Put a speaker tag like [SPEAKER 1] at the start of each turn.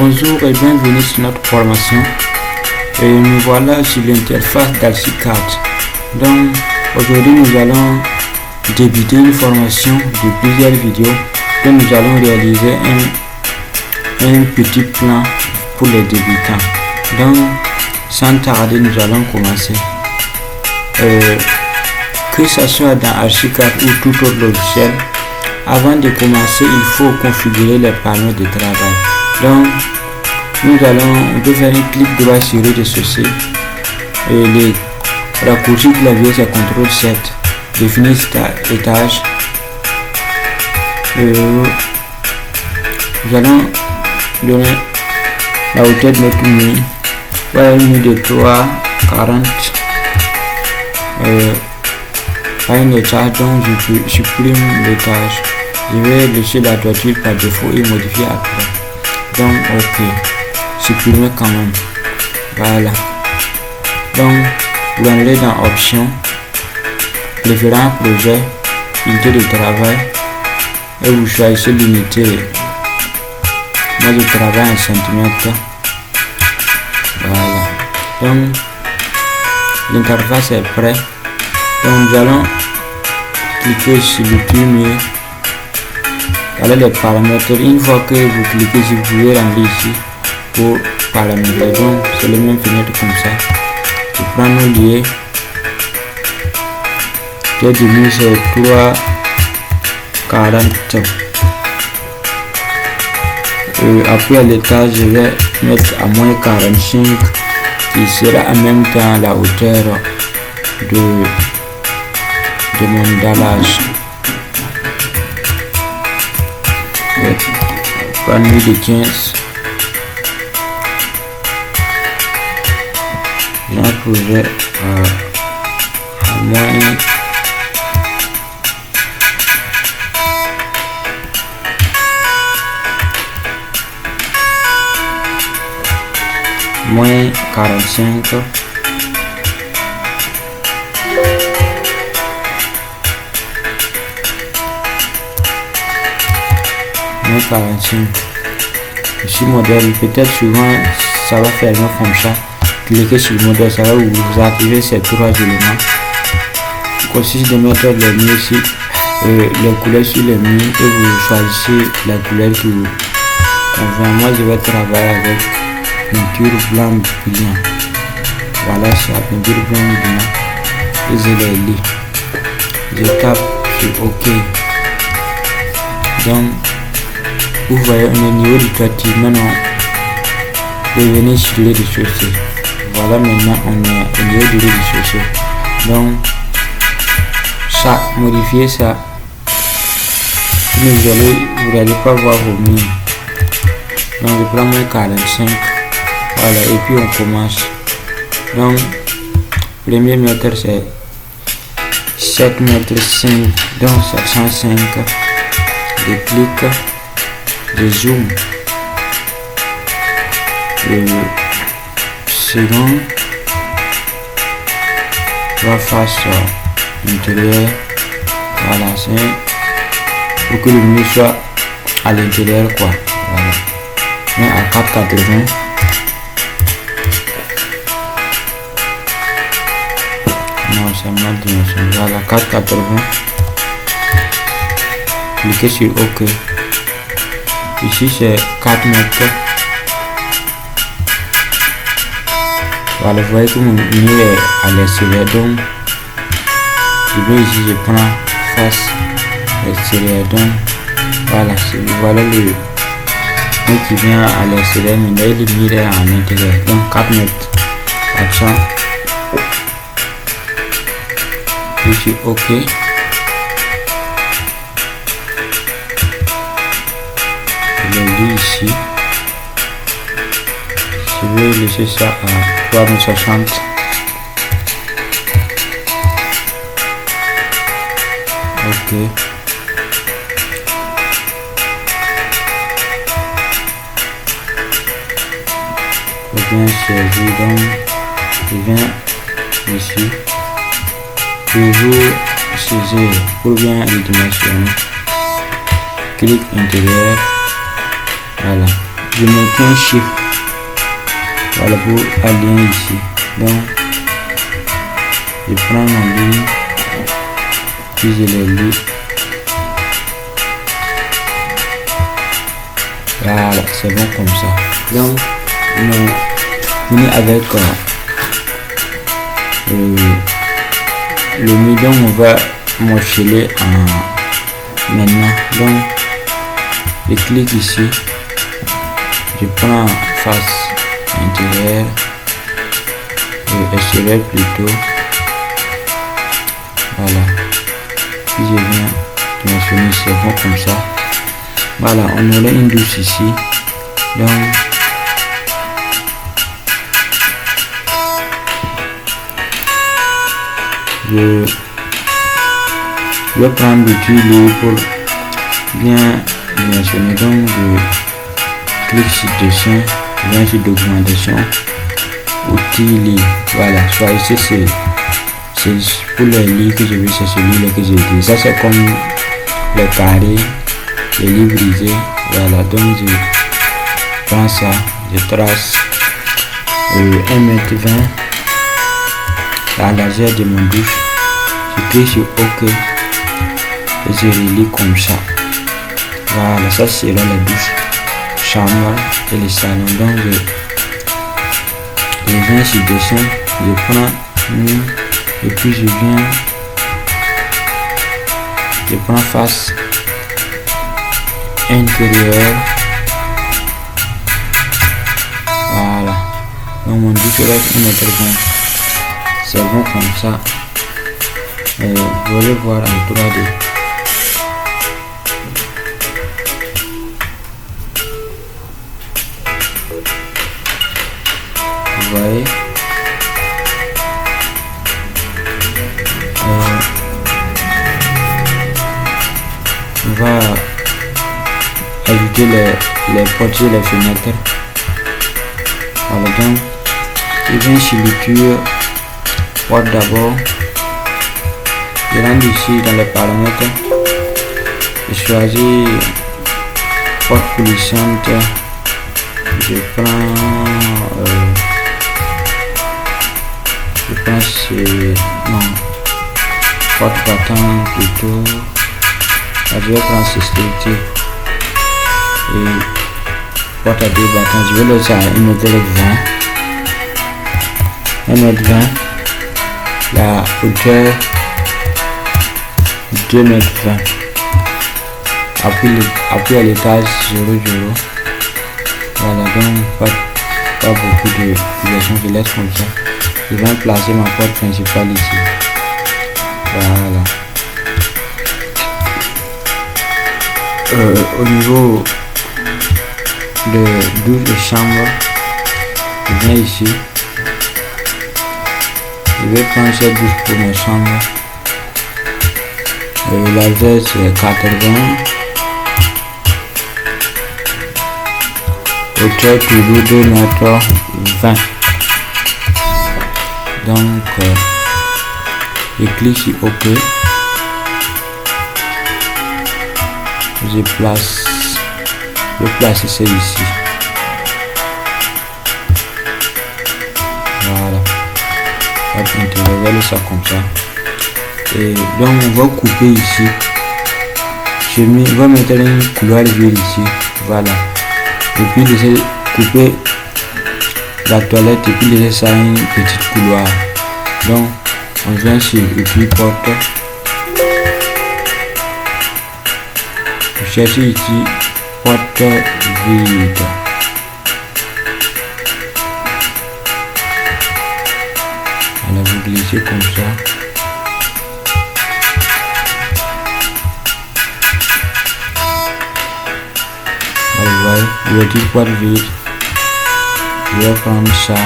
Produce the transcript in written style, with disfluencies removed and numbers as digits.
[SPEAKER 1] Bonjour et bienvenue sur notre formation. Et nous voilà sur l'interface d'Archicad. Donc aujourd'hui nous allons débuter une formation de plusieurs vidéos que nous allons réaliser un petit plan pour les débutants. Donc sans tarder nous allons commencer. Que ce soit dans Archicad ou tout autre logiciel, avant de commencer il faut configurer les panneaux de travail. Donc on peut faire un clic droit sur rez-de-chaussée et les raccourcis clavier c'est CTRL 7, définir étage. Nous allons donner la hauteur de notre mur, voilà une mur de 3,40 à un étage, donc je supprime l'étage. Je vais laisser la toiture par défaut et modifier après. Donc ok, supprimer quand même. Voilà. Donc vous allez dans options, préférence projet, unité de travail et vous choisissez l'unité. Moi je travaille en centimètres. Voilà. Donc l'interface est prête. Donc nous allons cliquer sur le premier. Voilà les paramètres. Une fois que vous cliquez ici, vous pouvez remplir ici pour paramétrer. Donc c'est les mêmes fenêtres comme ça. Je prends nos liens. J'ai dit c'est 3,40. Après à l'étage, je vais mettre à moins 45 qui sera en même temps la hauteur de mon dallage. Panneau de 15. J'ai un projet à moins 45. Moins 45. Ici modèle, peut-être souvent ça va faire comme ça. Cliquez sur le modèle, ça va vous activer ces trois éléments. Il consiste de mettre les murs ici, les couleurs sur les murs et vous choisissez la couleur qui vous convient. Moi je vais travailler avec peinture blanc brillant. Voilà ça, peinture blanc brillant. Et je les lis. Je tape sur OK. Donc vous voyez on est au niveau du toiture. Maintenant revenez sur le rez-de-chaussée. Voilà, maintenant on est au niveau du rez-de-chaussée. Donc ça, modifier ça. Vous n'allez pas voir vos murs. Donc je prends moins 45. Voilà, et puis on commence. Donc premier mètre c'est 7 mètres 5, donc 705. Je clique, je zoom. Le second va face intérieur. Voilà, c'est pour que le mur soit à l'intérieur quoi. Voilà. Mais à 4,80. Non, c'est ma dimension. Voilà, 4,80. Cliquez sur OK. Ici c'est 4 mètres. Voilà, vous voyez que mon mur est à l'extérieur. Donc je vais ici, je prends face extérieur. Donc voilà, voilà le mur qui vient à l'extérieur, mais là le mur est à l'intérieur. Donc 4 mètres. Action. Je suis OK. Je lis ici. Je vais laisser ça à 3,60 m. OK. Je viens choisir, donc je viens ici. Toujours saisir pour bien dimensionner. Clic intérieur. Voilà. je maintiens un chiffre, voilà, pour aligner ici. Donc je prends ma ligne, puis je les lis. Voilà, c'est bon comme ça. Donc on est avec le milieu, on va mocheler maintenant. Donc je clique ici, je prends face intérieure, extérieur plutôt, voilà, puis je viens dimensionner, c'est bon comme ça. Voilà, on aurait une douche ici. Donc je vais prendre le tuyau pour bien dimensionner. Donc je clique sur dessin, je viens sur d'augmentation, outil lit. Voilà, soit ici c'est pour les lits que je veux, c'est celui-là que j'ai dit. Ça c'est comme le carré, les lits brisés. Voilà, donc je prends ça, je trace 1,20 m la largeur de mon douche. Je clique sur OK et je relie comme ça. Voilà, ça c'est la douche, chambre et le salon. Donc je viens sur dessin, je prends et puis je prends face intérieure. Voilà, donc mon douche reste 1,20 m. C'est bon comme ça. Et vous allez voir en 3D. Vous voyez, on va ajouter les portes et les fenêtres. Voilà, donc je viens sur le tuyau porte d'abord, je rentre ici dans les paramètres, je choisis porte coulissante, je prends porte battante plutôt. Je vais prendre ce structure et porte à 2 battants. Je vais le faire 1,20 m. La hauteur 2,20 m. Appui à l'étage 0,0. Voilà, donc pas beaucoup de filiation, je laisse comme ça. Je vais placer ma porte principale ici. Voilà. Au niveau de douche et chambre, je viens ici. Je vais prendre cette douche pour ma chambre. La largeur c'est 80. Hauteur toujours 2,20 m. Donc je clique sur OK. Je place ça ici. Voilà. On va laisser ça comme ça. Et donc on va couper ici. Je vais mettre une couloir vide ici. Voilà. Et puis laisser couper la toilette et puis laisser ça une petite couloir. Donc on vient sur le puis porte. Je cherche ici porte vide. Alors vous glissez comme ça. Voilà, vous voyez, il y a du porte vide. Je vais prendre ça.